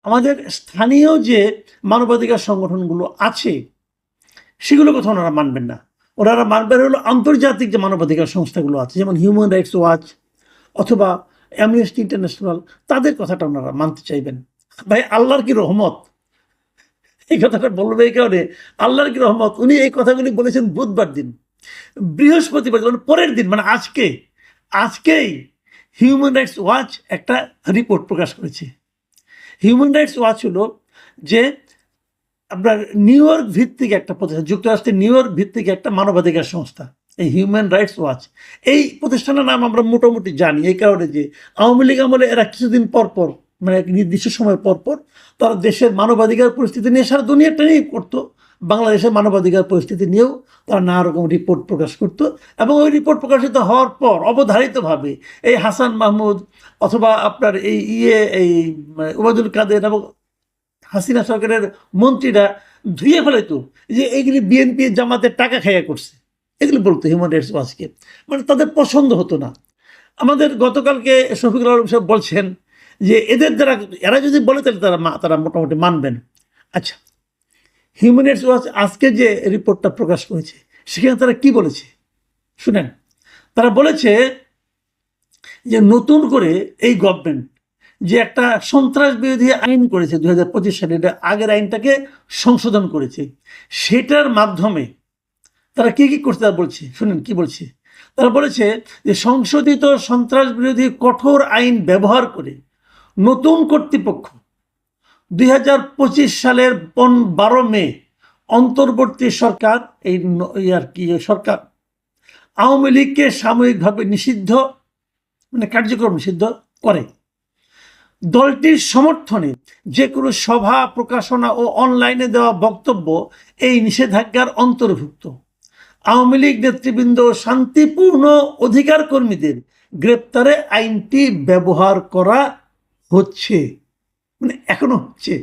আমাদের স্থানীয় যে মানবাধিকার সংগঠনগুলো আছে সেগুলো কথা ওনারা মানবেন না। ওনারা মানবেন হলো আন্তর্জাতিক যে মানবাধিকার সংস্থাগুলো আছে, যেমন হিউম্যান রাইটস ওয়াচ অথবা অ্যামনেস্টি ইন্টারন্যাশনাল, তাদের কথাটা ওনারা মানতে চাইবেন। ভাই, আল্লাহর কি রহমত, এই কথাটা বলবে এই কারণে, আল্লাহর কি রহমত, উনি এই কথাগুলি বলেছেন বুধবার দিন। বৃহস্পতিবার পরের দিন, মানে আজকেই হিউম্যান রাইটস ওয়াচ একটা রিপোর্ট প্রকাশ করেছে। হিউম্যান রাইটস ওয়াচ হলো যে আপনার নিউ ইয়র্ক ভিত্তিক একটা প্রতিষ্ঠান, যুক্তরাষ্ট্রের নিউ ইয়র্ক ভিত্তিক একটা মানবাধিকার সংস্থা, এই হিউম্যান রাইটস ওয়াচ। এই প্রতিষ্ঠানের নাম আমরা মোটামুটি জানি এই কারণে যে আওয়ামী লীগ আমলে এরা কিছুদিন পর পর, মানে এক নির্দিষ্ট সময় পর পর তারা দেশের মানবাধিকার পরিস্থিতি নিয়ে সারা দুনিয়াটা নিয়ে করতো। বাংলাদেশের মানবাধিকার পরিস্থিতি নিয়েও তারা নানা রকম রিপোর্ট প্রকাশ করত, এবং ওই রিপোর্ট প্রকাশিত হওয়ার পর অবধারিতভাবে এই হাসান মাহমুদ অথবা আপনার এই ওবায়দুল কাদের এবং হাসিনা সরকারের মন্ত্রীরা ধুয়ে ফেলাইতো যে এইগুলি বিএনপি জামাতের টাকা খাইয়া করছে, এগুলো বলতো হিউম্যান রাইটস ওয়াচকে, মানে তাদের পছন্দ হতো না। আমাদের গতকালকে শফিকুল আলম সাহেব বলছেন যে এদের দ্বারা, এরা যদি বলে তাহলে তারা মোটামুটি মানবেন। আচ্ছা, হিউম্যান রাইটস ওয়াচ আজকে যে রিপোর্টটা প্রকাশ করেছে সেখানে তারা কি বলেছে শুনেন। তারা বলেছে যে নতুন করে এই গভর্নমেন্ট যে একটা সন্ত্রাস বিরোধী আইন করেছে 2025 সালে, এটা আগের আইনটাকে সংশোধন করেছে, সেটার মাধ্যমে তারা কি কি করতে বলছে শুনেন কি বলছে। তারা বলেছে যে সংশোধিত সন্ত্রাস বিরোধী কঠোর আইন ব্যবহার করে নতুন কর্তৃপক্ষ 2025 সালের 12 মে অন্তর্বর্তী সরকার সরকার আওয়ামী লীগকে সাময়িকভাবে নিষিদ্ধ, মানে কার্যক্রম নিষিদ্ধ করে। দলটির সমর্থনে যে কোনো সভা, প্রকাশনা ও অনলাইনে দেওয়া বক্তব্য এই নিষেধাজ্ঞার অন্তর্ভুক্ত। আওয়ামী লীগ নেতৃবৃন্দ শান্তিপূর্ণ অধিকার কর্মীদের গ্রেপ্তারে আইনটি ব্যবহার করা হচ্ছে, মানে এখনো হচ্ছে।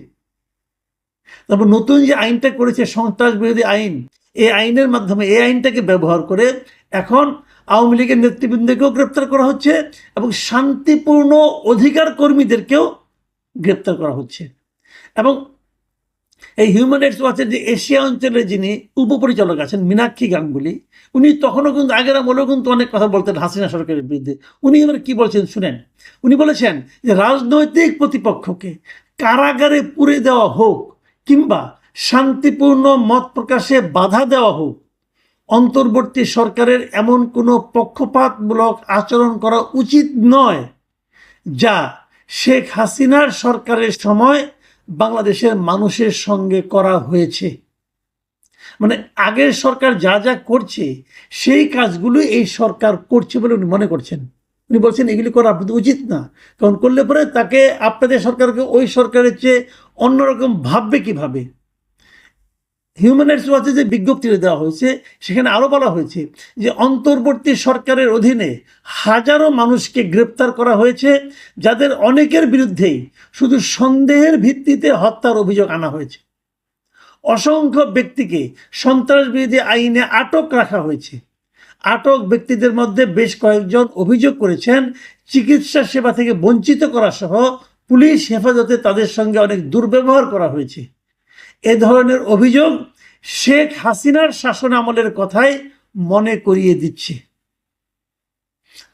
তারপর নতুন যে আইনটা করেছে সন্ত্রাস বিরোধী আইন, এই আইনের মাধ্যমে এই আইনটাকে ব্যবহার করে এখন আওয়ামী লীগের নেতৃবৃন্দকেও গ্রেপ্তার করা হচ্ছে এবং শান্তিপূর্ণ অধিকার কর্মীদেরকেও গ্রেপ্তার করা হচ্ছে। এবং এই হিউম্যান রাইটস ওয়াচের যে এশিয়া অঞ্চলের যিনি উপপরিচালক আছেন মীনাক্ষী গাঙ্গুলি, উনি তখনও কিন্তু আগের আমলেও কিন্তু অনেক কথা বলতেন হাসিনা সরকারের বিরুদ্ধে। উনি এবার কি বলছেন শুনেন। উনি বলেছেন যে রাজনৈতিক প্রতিপক্ষকে কারাগারে পুরে দেওয়া হোক কিংবা শান্তিপূর্ণ মত প্রকাশে বাধা দেওয়া হোক, অন্তর্বর্তী সরকারের এমন কোনো পক্ষপাতমূলক আচরণ করা উচিত নয় যা শেখ হাসিনার সরকারের সময় বাংলাদেশের মানুষের সঙ্গে করা হয়েছে। মানে আগের সরকার যা যা করছে সেই কাজগুলো এই সরকার করছে বলে উনি মনে করছেন। উনি বলছেন এগুলি করা আপনাদের উচিত না, কারণ করলে পরে তাকে আপনাদের সরকারকে ওই সরকারের চেয়ে অন্যরকম ভাববে কিভাবে। হিউম্যান রাইটস ওয়াচে যে বিজ্ঞপ্তিটা দেওয়া হয়েছে সেখানে আরও বলা হয়েছে যে অন্তর্বর্তী সরকারের অধীনে হাজারো মানুষকে গ্রেপ্তার করা হয়েছে, যাদের অনেকের বিরুদ্ধেই শুধু সন্দেহের ভিত্তিতে হত্যার অভিযোগ আনা হয়েছে। অসংখ্য ব্যক্তিকে সন্ত্রাস বিরোধী আইনে আটক রাখা হয়েছে। আটক ব্যক্তিদের মধ্যে বেশ কয়েকজন অভিযোগ করেছেন চিকিৎসা সেবা থেকে বঞ্চিত করা সহ পুলিশ হেফাজতে তাদের সঙ্গে অনেক দুর্ব্যবহার করা হয়েছে। এ ধরনের অভিযোগ শেখ হাসিনার শাসন আমলের কথাই মনে করিয়ে দিচ্ছে।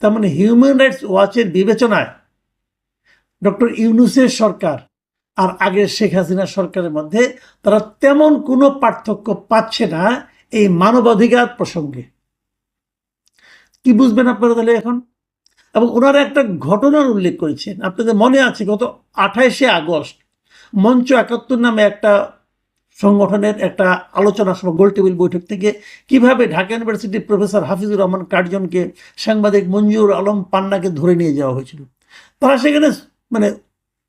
তার মানে হিউম্যান রাইটস ওয়াচের বিবেচনায় ডক্টর ইউনূসের সরকার আর আগের শেখ হাসিনা সরকারের মধ্যে তারা তেমন কোনো পার্থক্য পাচ্ছে না এই মানবাধিকার প্রসঙ্গে। কি বুঝবেন আপনারা তাহলে এখন? এবং ওনারা একটা ঘটনার উল্লেখ করেছেন, আপনাদের মনে আছে গত 28শে আগস্ট মঞ্চ 71 নামে একটা সংগঠনের একটা আলোচনা সভা, গোল টেবিল বৈঠক থেকে কিভাবে ঢাকা ইউনিভার্সিটির প্রফেসর হাফিজুর রহমান কার্জনকে, সাংবাদিক মঞ্জুর আলম পান্নাকে ধরে নিয়ে যাওয়া হয়েছিল। তারা সেখানে মানে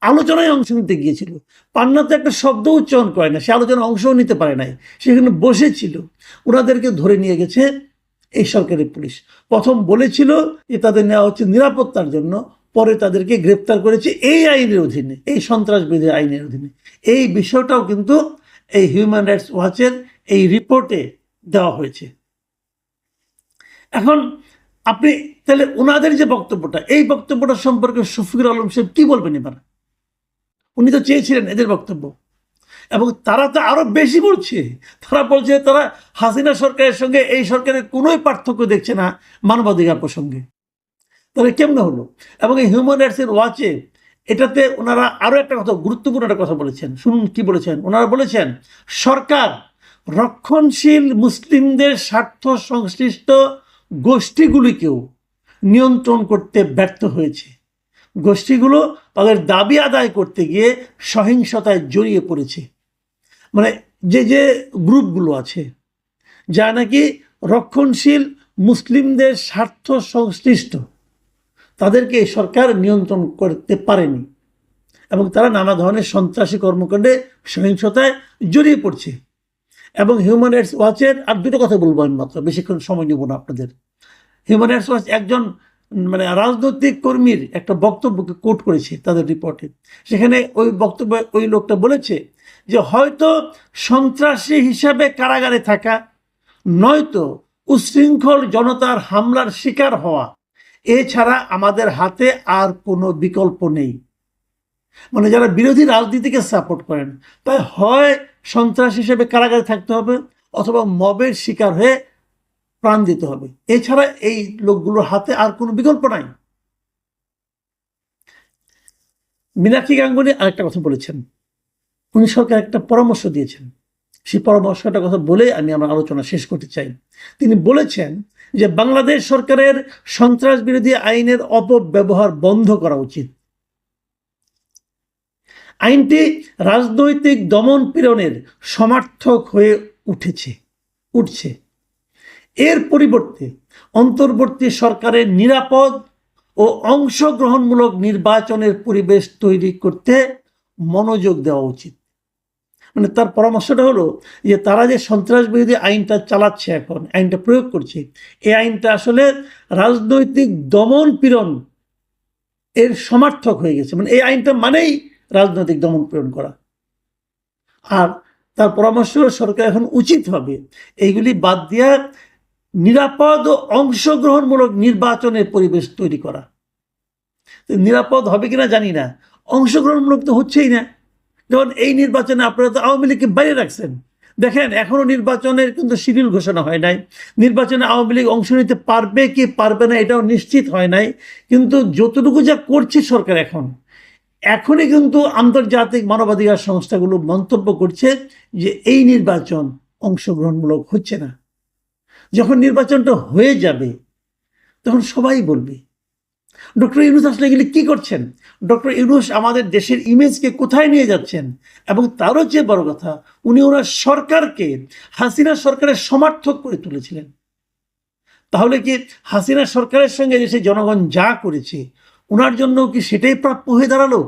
আলোচনায় অংশ নিতে গিয়েছিল। পান্না তো একটা শব্দ উচ্চারণ করে না, সে আলোচনায় অংশও নিতে পারে নাই, সেখানে বসেছিল। ওনাদেরকে ধরে নিয়ে গেছে এই সরকারি পুলিশ। প্রথম বলেছিল যে তাদের নেওয়া হচ্ছে নিরাপত্তার জন্য, পরে তাদেরকে গ্রেপ্তার করেছে এই আইনের অধীনে, এই সন্ত্রাস বিরোধী আইনের অধীনে। এই বিষয়টাও কিন্তু এই হিউম্যান রাইটস ওয়াচের এই রিপোর্টে দেওয়া হয়েছে। এখন আপনি তাহলে ওনাদের যে বক্তব্যটা, এই বক্তব্যটা সম্পর্কে শফিকুল আলম সাহেব কি বলবেন এবার? উনি তো চেয়েছিলেন এদের বক্তব্য, এবং তারা তো আরো বেশি বলছে। তারা বলছে তারা হাসিনা সরকারের সঙ্গে এই সরকারের কোনোই পার্থক্য দেখছে না মানবাধিকার প্রসঙ্গে। তাহলে কেমনে হলো? এবং এই হিউম্যান রাইটসের ওয়াচে এটাতে ওনারা আরো একটা কথা, গুরুত্বপূর্ণ একটা কথা বলেছেন। শুনুন কি বলেছেন। ওনারা বলেছেন সরকার রক্ষণশীল মুসলিমদের স্বার্থ সংশ্লিষ্ট গোষ্ঠীগুলিকেও নিয়ন্ত্রণ করতে ব্যর্থ হয়েছে। গোষ্ঠীগুলো তাদের দাবি আদায় করতে গিয়ে সহিংসতায় জড়িয়ে পড়েছে। মানে যে যে গ্রুপগুলো আছে যা নাকি রক্ষণশীল মুসলিমদের স্বার্থ সংশ্লিষ্ট, তাদেরকে সরকার নিয়ন্ত্রণ করতে পারেনি এবং তারা নানা ধরনের সন্ত্রাসী কর্মকাণ্ডে সহিংসতায় জড়িয়ে পড়ছে। এবং হিউম্যান রাইটস ওয়াচের আর দুটো কথা বলবো আমি মাত্র, বেশিক্ষণ সময় নেব না আপনাদের। হিউম্যান রাইটস ওয়াচ একজন রাজনৈতিক কর্মীর একটা বক্তব্যকে কোট করেছে তাদের রিপোর্টে। সেখানে ওই বক্তব্যে ওই লোকটা বলেছে যে হয়তো সন্ত্রাসী হিসাবে কারাগারে থাকা, নয়তো উচ্ছৃঙ্খল জনতার হামলার শিকার হওয়া, এছাড়া আমাদের হাতে আর কোনো বিকল্প নেই। মানে যারা বিরোধী রাজনীতিকে সাপোর্ট করেন, তাই হয় সন্ত্রাস হিসেবে কারাগারে থাকতে হবে অথবা মবের শিকার হয়ে প্রাণ দিতে হবে, এছাড়া এই লোকগুলোর হাতে আর কোনো বিকল্প নাই। মীনাক্ষী গাঙ্গুলি আরেকটা কথা বলেছেন। উনি সরকার একটা পরামর্শ দিয়েছেন, সেই পরামর্শটার কথা বলে আমি আমার আলোচনা শেষ করতে চাই। তিনি বলেছেন যে বাংলাদেশ সরকারের সন্ত্রাস বিরোধী আইনের অপব্যবহার বন্ধ করা উচিত। আইনটি রাজনৈতিক দমন পীড়নের সমার্থক হয়ে উঠছে। এর পরিবর্তে অন্তর্বর্তী সরকারের নিরাপদ ও অংশগ্রহণমূলক নির্বাচনের পরিবেশ তৈরি করতে মনোযোগ দেওয়া উচিত। মানে তার পরামর্শটা হলো যে তারা যে সন্ত্রাস বিরোধী আইনটা চালাচ্ছে, এখন আইনটা প্রয়োগ করছে, এই আইনটা আসলে রাজনৈতিক দমন পীড়ন এর সমার্থক হয়ে গেছে। মানে এই আইনটা মানেই রাজনৈতিক দমন পীড়ন করা। আর তার পরামর্শ সরকার এখন উচিত হবে এইগুলি বাদ দিয়া নিরাপদ ও অংশগ্রহণমূলক নির্বাচনের পরিবেশ তৈরি করা। নিরাপদ হবে কিনা জানি না, অংশগ্রহণমূলক তো হচ্ছেই না। যেমন এই নির্বাচনে আপনারা তো আওয়ামী লীগকে বাইরে রাখছেন। দেখেন এখনো নির্বাচনের কিন্তু শিডিউল ঘোষণা হয় নাই। নির্বাচনে আওয়ামী লীগ অংশ নিতে পারবে কি পারবে না এটাও নিশ্চিত হয় নাই। কিন্তু যতটুকু যা করছে সরকার এখনই কিন্তু আন্তর্জাতিক মানবাধিকার সংস্থাগুলো মন্তব্য করছে যে এই নির্বাচন অংশগ্রহণমূলক হচ্ছে না। যখন নির্বাচনটা হয়ে যাবে তখন সবাই বলবে ডক্টর ইউনূস আসলে এগুলি কি করছেন, ডক্টর ইউনূস আমাদের দেশের ইমেজকে কোথায় নিয়ে যাচ্ছেন। এবং তারও চেয়ে বড় কথা, উনি ওনার সরকারকে হাসিনা সরকারের সমর্থক করে তুলেছিলেন। তাহলে কি হাসিনা সরকারের সঙ্গে দেশের জনগণ যা করেছে ওনার জন্য কি সেটাই প্রাপ্য হয়ে দাঁড়ালো?